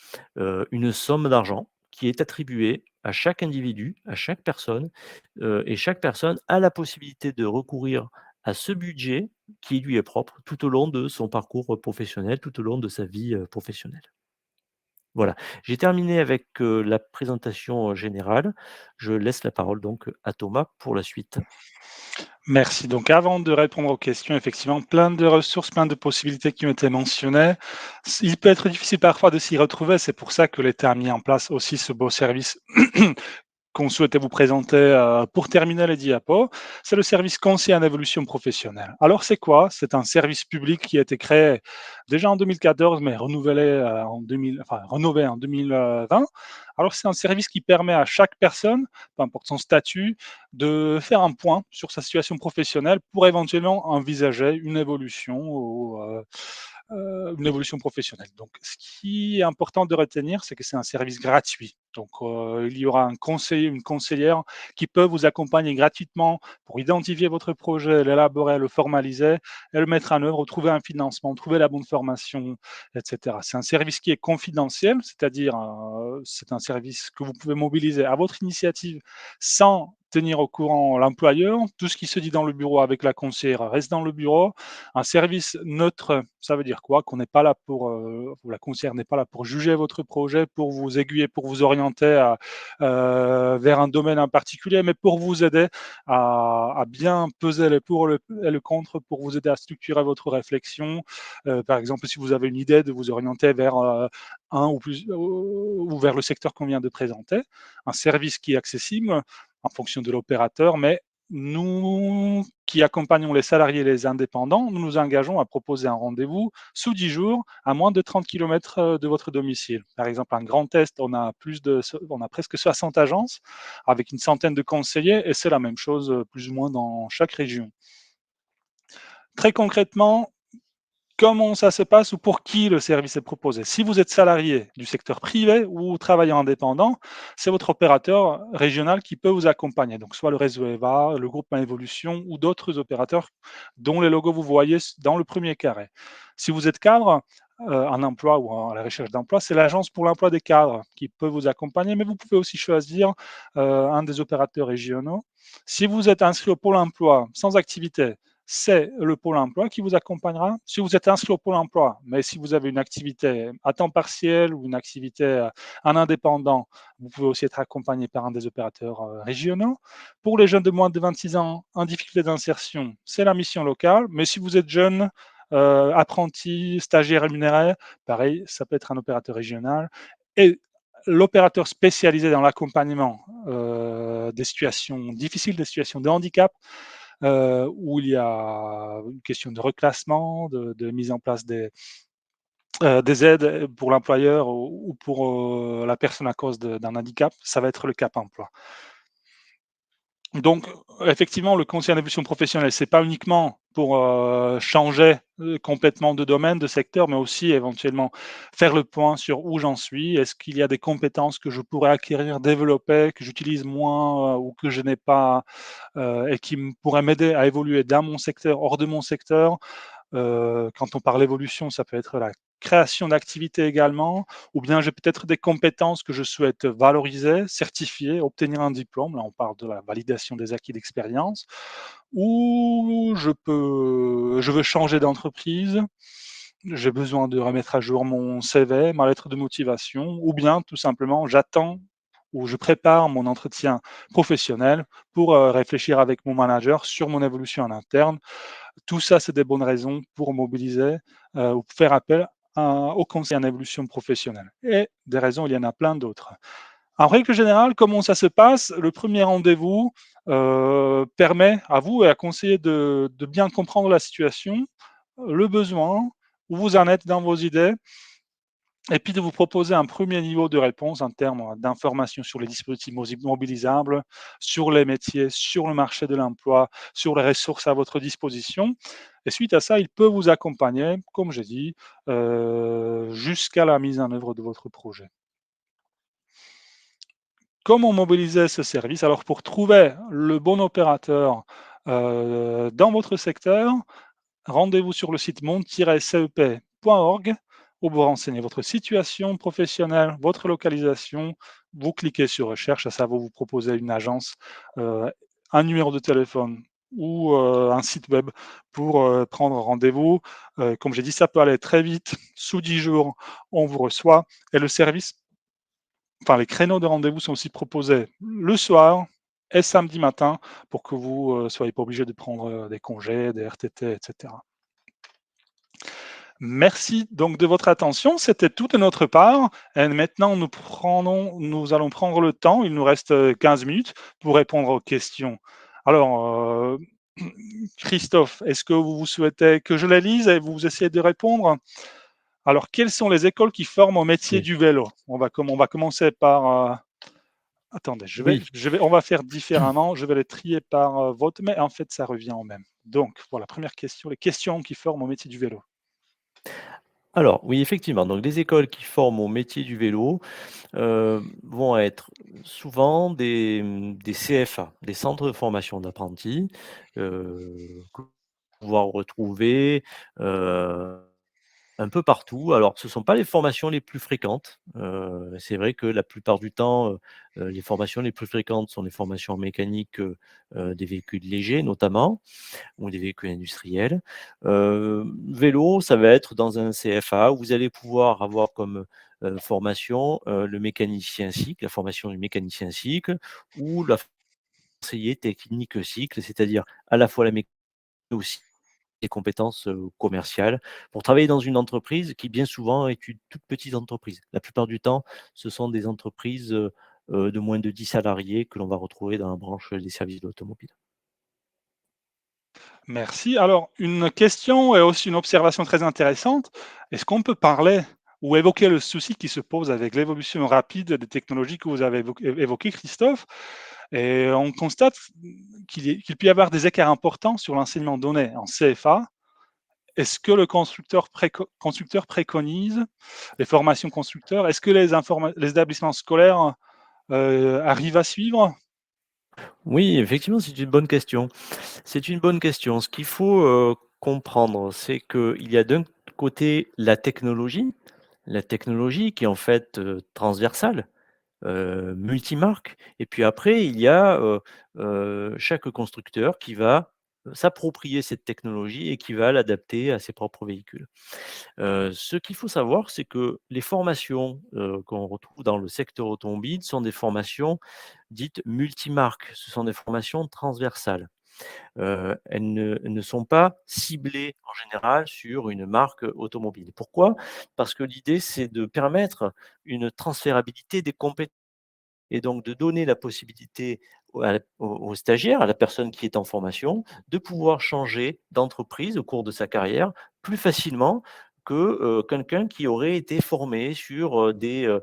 une somme d'argent qui est attribuée à chaque individu, à chaque personne, et chaque personne a la possibilité de recourir à ce budget qui lui est propre tout au long de son parcours, professionnel, tout au long de sa vie, professionnelle. Voilà, j'ai terminé avec, la présentation, générale. Je laisse la parole donc à Thomas pour la suite. Merci. Donc avant de répondre aux questions, effectivement, plein de ressources, plein de possibilités qui ont été mentionnées. Il peut être difficile parfois de s'y retrouver, c'est pour ça que l'État a mis en place aussi ce beau service qu'on souhaitait vous présenter pour terminer les diapos, c'est le service conseil en évolution professionnelle. Alors c'est quoi? C'est un service public qui a été créé déjà en 2014, mais renouvelé en 2000, enfin, rénové en 2020. Alors c'est un service qui permet à chaque personne, peu importe son statut, de faire un point sur sa situation professionnelle pour éventuellement envisager une évolution professionnelle. Donc ce qui est important de retenir, c'est que c'est un service gratuit. Donc, il y aura un conseiller, une conseillère qui peut vous accompagner gratuitement pour identifier votre projet, l'élaborer, le formaliser et le mettre en œuvre, trouver un financement, trouver la bonne formation, et cetera. C'est un service qui est confidentiel, c'est-à-dire, c'est un service que vous pouvez mobiliser à votre initiative sans tenir au courant l'employeur. Tout ce qui se dit dans le bureau avec la conseillère reste dans le bureau. Un service neutre, ça veut dire quoi? Qu'on n'est pas là pour, ou la conseillère n'est pas là pour juger votre projet, pour vous aiguiller, pour vous orienter vers un domaine en particulier, mais pour vous aider à bien peser les pour et le contre, pour vous aider à structurer votre réflexion. Par exemple, si vous avez une idée, de vous orienter vers un ou plus, ou vers le secteur qu'on vient de présenter. Un service qui est accessible en fonction de l'opérateur, mais nous qui accompagnons les salariés et les indépendants, nous nous engageons à proposer un rendez-vous sous 10 jours à moins de 30 km de votre domicile. Par exemple, un grand test, on a presque 60 agences avec une centaine de conseillers et c'est la même chose plus ou moins dans chaque région. Très concrètement, comment ça se passe ou pour qui le service est proposé? Si vous êtes salarié du secteur privé ou travaillant indépendant, c'est votre opérateur régional qui peut vous accompagner. Donc, soit le réseau EVA, le groupe Évolution ou d'autres opérateurs dont les logos vous voyez dans le premier carré. Si vous êtes cadre, en emploi ou à la recherche d'emploi, c'est l'Agence pour l'emploi des cadres qui peut vous accompagner, mais vous pouvez aussi choisir un des opérateurs régionaux. Si vous êtes inscrit au Pôle emploi sans activité, c'est le Pôle emploi qui vous accompagnera. Si vous êtes inscrit au Pôle emploi, mais si vous avez une activité à temps partiel ou une activité en indépendant, vous pouvez aussi être accompagné par un des opérateurs régionaux. Pour les jeunes de moins de 26 ans en difficulté d'insertion, c'est la mission locale. Mais si vous êtes jeune, apprenti, stagiaire rémunéré, pareil, ça peut être un opérateur régional. Et l'opérateur spécialisé dans l'accompagnement des situations difficiles, des situations de handicap, où il y a une question de reclassement, de mise en place des aides pour l'employeur ou pour la personne à cause d'un handicap, ça va être le Cap emploi. Donc, effectivement, le conseil en évolution professionnelle, c'est pas uniquement pour changer complètement de domaine, de secteur, mais aussi éventuellement faire le point sur où j'en suis. Est-ce qu'il y a des compétences que je pourrais acquérir, développer, que j'utilise moins ou que je n'ai pas et qui pourraient m'aider à évoluer dans mon secteur, hors de mon secteur. Quand on parle évolution, ça peut être la création d'activités également, ou bien j'ai peut-être des compétences que je souhaite valoriser, certifier, obtenir un diplôme. Là, on parle de la validation des acquis d'expérience. Ou je veux changer d'entreprise, j'ai besoin de remettre à jour mon CV, ma lettre de motivation, ou bien tout simplement j'attends ou je prépare mon entretien professionnel pour réfléchir avec mon manager sur mon évolution en interne. Tout ça, c'est des bonnes raisons pour mobiliser ou faire appel au conseil en évolution professionnelle. Et des raisons, il y en a plein d'autres. En règle générale, comment ça se passe? Le premier rendez-vous permet à vous et à conseiller de bien comprendre la situation, le besoin, où vous en êtes dans vos idées, et puis de vous proposer un premier niveau de réponse en termes d'informations sur les dispositifs mobilisables, sur les métiers, sur le marché de l'emploi, sur les ressources à votre disposition. Et suite à ça, il peut vous accompagner, comme j'ai dit, jusqu'à la mise en œuvre de votre projet. Comment mobiliser ce service? Alors pour trouver le bon opérateur dans votre secteur, rendez-vous sur le site monde-cep.org où vous renseignez votre situation professionnelle, votre localisation. Vous cliquez sur recherche, ça va vous proposer une agence, un numéro de téléphone ou un site web pour prendre rendez-vous. Comme j'ai dit, ça peut aller très vite. Sous 10 jours, on vous reçoit et le service, enfin les créneaux de rendez-vous sont aussi proposés le soir et samedi matin pour que vous ne soyez pas obligé de prendre des congés, des RTT, etc. Merci donc de votre attention. C'était tout de notre part. Et maintenant, nous allons prendre le temps, il nous reste 15 minutes pour répondre aux questions. Alors, Christophe, est-ce que vous souhaitez que je les lise et vous essayez de répondre? Alors, quelles sont les écoles qui forment au métier Oui. du vélo? On va commencer par... Attendez, Oui. on va faire différemment. Je vais les trier par vote, mais en fait, ça revient au même. Donc, voilà, première question, les questions qui forment au métier du vélo. Alors oui, effectivement, donc les écoles qui forment au métier du vélo, vont être souvent des CFA, des centres de formation d'apprentis, que pouvoir retrouver, heu, un peu partout. Alors ce ne sont pas les formations les plus fréquentes, c'est vrai que la plupart du temps, les formations les plus fréquentes sont les formations mécaniques, des véhicules légers notamment, ou des véhicules industriels. Vélo, ça va être dans un CFA où vous allez pouvoir avoir comme, formation, le mécanicien cycle, la formation du mécanicien cycle ou la conseiller technique cycle, c'est-à-dire à la fois la mécanique mais aussi des compétences, commerciales pour travailler dans une entreprise qui bien souvent est une toute petite entreprise. La plupart du temps, ce sont des entreprises, de moins de 10 salariés que l'on va retrouver dans la branche des services de l'automobile. Merci. Alors, une question et aussi une observation très intéressante. Est-ce qu'on peut parler ou évoquer le souci qui se pose avec l'évolution rapide des technologies que vous avez évoquées, Christophe? Et on constate qu'il peut y avoir des écarts importants sur l'enseignement donné en CFA. Est-ce que le constructeur préconise les formations constructeurs? Est-ce que les établissements scolaires arrivent à suivre? Oui, effectivement, c'est une bonne question. C'est une bonne question. Ce qu'il faut, comprendre, c'est qu'il y a d'un côté la technologie qui est en fait, transversale, multimarque et puis après il y a, chaque constructeur qui va, s'approprier cette technologie et qui va l'adapter à ses propres véhicules. Ce qu'il faut savoir, c'est que les formations, qu'on retrouve dans le secteur automobile sont des formations dites multimarques. Ce sont des formations transversales. Elles ne sont pas ciblées en général sur une marque automobile. Pourquoi? Parce que l'idée, c'est de permettre une transférabilité des compétences et donc de donner la possibilité au stagiaire, à la personne qui est en formation, de pouvoir changer d'entreprise au cours de sa carrière plus facilement que, quelqu'un qui aurait été formé sur, des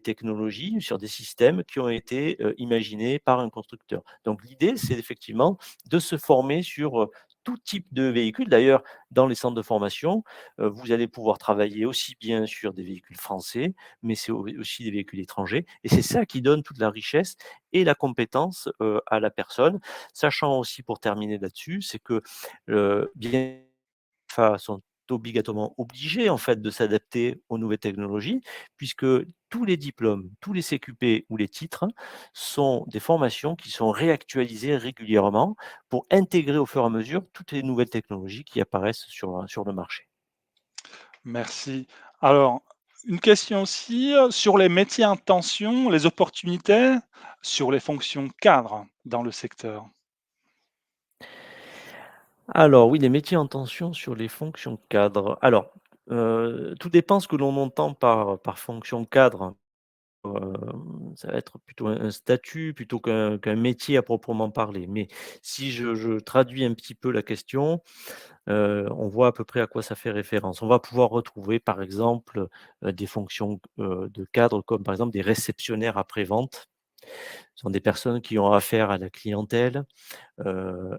technologies, sur des systèmes qui ont été, imaginés par un constructeur. Donc l'idée, c'est effectivement de se former sur, tout type de véhicule. D'ailleurs, dans les centres de formation, vous allez pouvoir travailler aussi bien sur des véhicules français, mais c'est aussi des véhicules étrangers et c'est ça qui donne toute la richesse et la compétence, à la personne. Sachant aussi pour terminer là-dessus, c'est que, bien sont obligatoirement obligés en fait de s'adapter aux nouvelles technologies puisque tous les diplômes, tous les CQP ou les titres sont des formations qui sont réactualisées régulièrement pour intégrer au fur et à mesure toutes les nouvelles technologies qui apparaissent sur le marché. Merci. Alors, une question aussi, sur les métiers en tension, les opportunités sur les fonctions cadres dans le secteur. Alors oui, les métiers en tension sur les fonctions cadres. Alors, tout dépend ce que l'on entend par fonction cadre. Ça va être plutôt un statut plutôt qu'un métier à proprement parler. Mais si je traduis un petit peu la question, on voit à peu près à quoi ça fait référence. On va pouvoir retrouver par exemple, des fonctions, de cadre comme par exemple des réceptionnaires après-vente. Ce sont des personnes qui ont affaire à la clientèle, et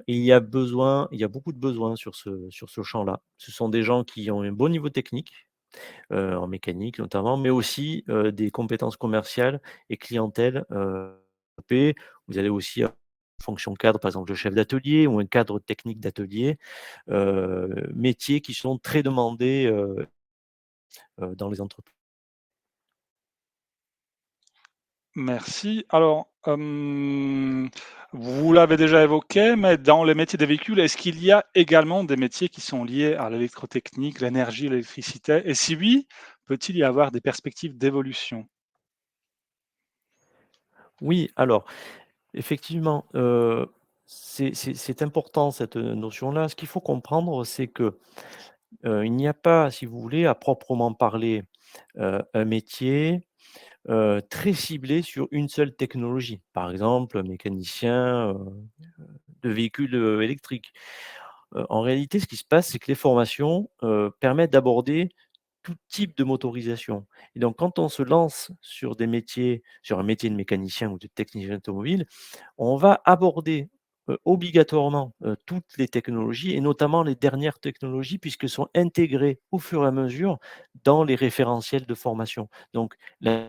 il y a beaucoup de besoins sur ce champ-là. Ce sont des gens qui ont un bon niveau technique, en mécanique notamment, mais aussi, des compétences commerciales et clientèle, développées. Vous allez aussi avoir une fonction cadre, par exemple, de chef d'atelier ou un cadre technique d'atelier, métiers qui sont très demandés, dans les entreprises. Merci. Alors, vous l'avez déjà évoqué, mais dans les métiers des véhicules, est-ce qu'il y a également des métiers qui sont liés à l'électrotechnique, l'énergie, l'électricité? Et si oui, peut-il y avoir des perspectives d'évolution? Oui, alors effectivement, c'est important cette, notion-là. Ce qu'il faut comprendre, c'est que, il n'y a pas, si vous voulez, à proprement parler, un métier, très ciblé sur une seule technologie. Par exemple, mécanicien, de véhicules, électriques. En réalité, ce qui se passe, c'est que les formations, permettent d'aborder tout type de motorisation et donc quand on se lance sur un métier de mécanicien ou de technicien automobile, on va aborder obligatoirement, toutes les technologies et notamment les dernières technologies puisqu'elles sont intégrées au fur et à mesure dans les référentiels de formation. Donc la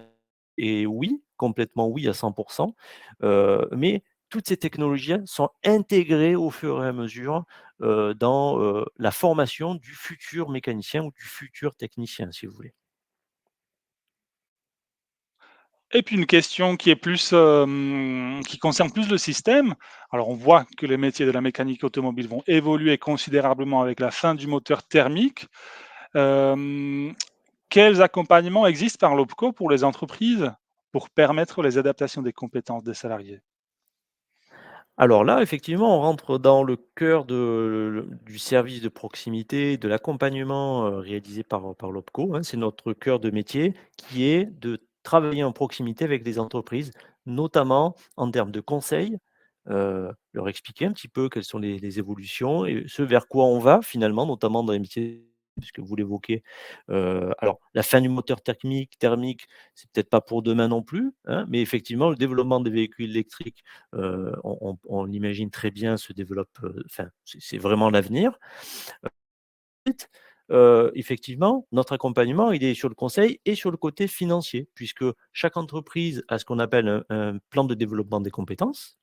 et oui, complètement oui à 100, mais toutes ces technologies-là sont intégrées au fur et à mesure, dans, la formation du futur mécanicien ou du futur technicien, si vous voulez. Et puis une question qui est plus, qui concerne plus le système. Alors on voit que les métiers de la mécanique automobile vont évoluer considérablement avec la fin du moteur thermique. Hem, Quels accompagnements existent par l'OPCO pour les entreprises pour permettre les adaptations des compétences des salariés? Alors là, effectivement, on rentre dans le cœur du service de proximité, de l'accompagnement, réalisé par l'OPCO, hein. C'est notre cœur de métier qui est de travailler en proximité avec les entreprises, notamment en termes de conseils, leur expliquer un petit peu quelles sont les évolutions et ce vers quoi on va finalement, notamment dans les métiers puisque vous l'évoquez. Alors la fin du moteur thermique, c'est peut-être pas pour demain non plus, hein, mais effectivement le développement des véhicules électriques on l'imagine très bien se développe, enfin, c'est vraiment l'avenir. Ensuite, effectivement, notre accompagnement, il est sur le conseil et sur le côté financier, puisque chaque entreprise a ce qu'on appelle un plan de développement des compétences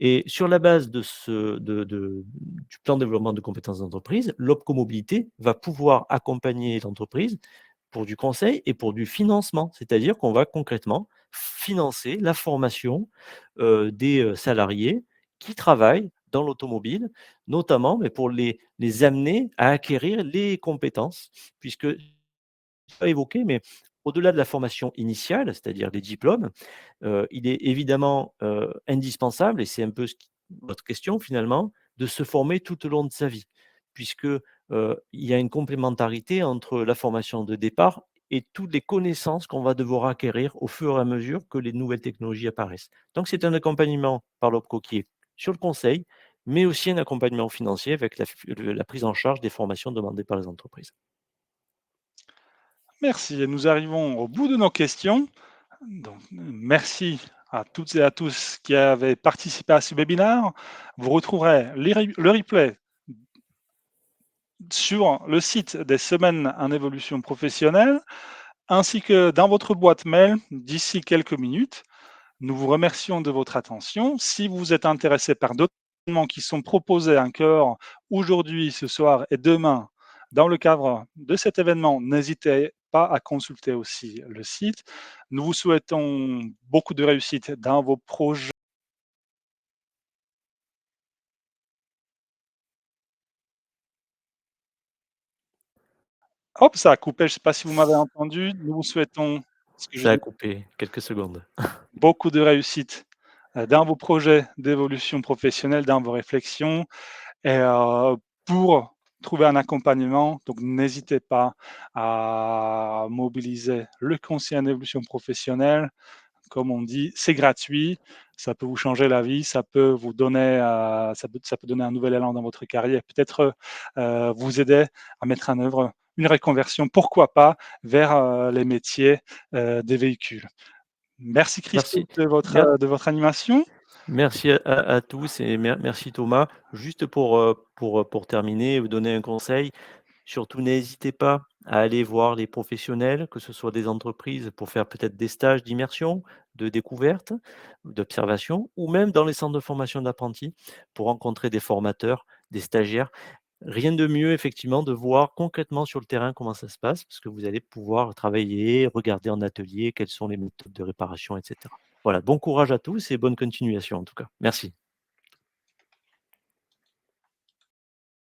et sur la base de ce du plan de développement de compétences d'entreprise, l'Opco Mobilité va pouvoir accompagner l'entreprise pour du conseil et pour du financement. C'est-à-dire qu'on va concrètement financer la formation, des, salariés qui travaillent dans l'automobile, notamment, mais pour les amener à acquérir les compétences puisque pas évoqué, mais au-delà de la formation initiale, c'est-à-dire les diplômes, il est évidemment, indispensable et c'est un peu ce qui votre question finalement, de se former tout au long de sa vie. Puisque, il y a une complémentarité entre la formation de départ et toutes les connaissances qu'on va devoir acquérir au fur et à mesure que les nouvelles technologies apparaissent. Donc c'est un accompagnement par l'OPCO qui est sur le conseil, mais aussi un accompagnement financier avec la prise en charge des formations demandées par les entreprises. Merci et nous arrivons au bout de nos questions. Donc, merci à toutes et à tous qui avaient participé à ce webinaire. Vous retrouverez le replay sur le site des semaines en évolution professionnelle, ainsi que dans votre boîte mail d'ici quelques minutes. Nous vous remercions de votre attention. Si vous êtes intéressé par d'autres événements qui sont proposés encore aujourd'hui, ce soir et demain, dans le cadre de cet événement, n'hésitez pas à consulter aussi le site. Nous vous souhaitons beaucoup de réussite dans vos projets. Hop, ça a coupé, je ne sais pas si vous m'avez entendu. Nous vous souhaitons, ce que je Ça a dis, coupé quelques secondes. beaucoup de réussite dans vos projets d'évolution professionnelle, dans vos réflexions. Et pour trouver un accompagnement, donc n'hésitez pas à mobiliser le conseiller en évolution professionnelle. Comme on dit, c'est gratuit, ça peut vous changer la vie, ça peut vous donner, ça peut donner un nouvel élan dans votre carrière, peut-être, vous aider à mettre en œuvre une reconversion, pourquoi pas, vers, les métiers, des véhicules. Merci Christophe Merci. Mer de votre animation. Merci à tous et merci Thomas. Juste pour terminer, vous donner un conseil, surtout n'hésitez pas à aller voir les professionnels, que ce soit des entreprises pour faire peut-être des stages d'immersion, de découverte, d'observation ou même dans les centres de formation d'apprentis pour rencontrer des formateurs, des stagiaires. Rien de mieux effectivement de voir concrètement sur le terrain comment ça se passe, parce que vous allez pouvoir travailler, regarder en atelier quelles sont les méthodes de réparation et cetera. Voilà, bon courage à tous et bonne continuation en tout cas. Merci.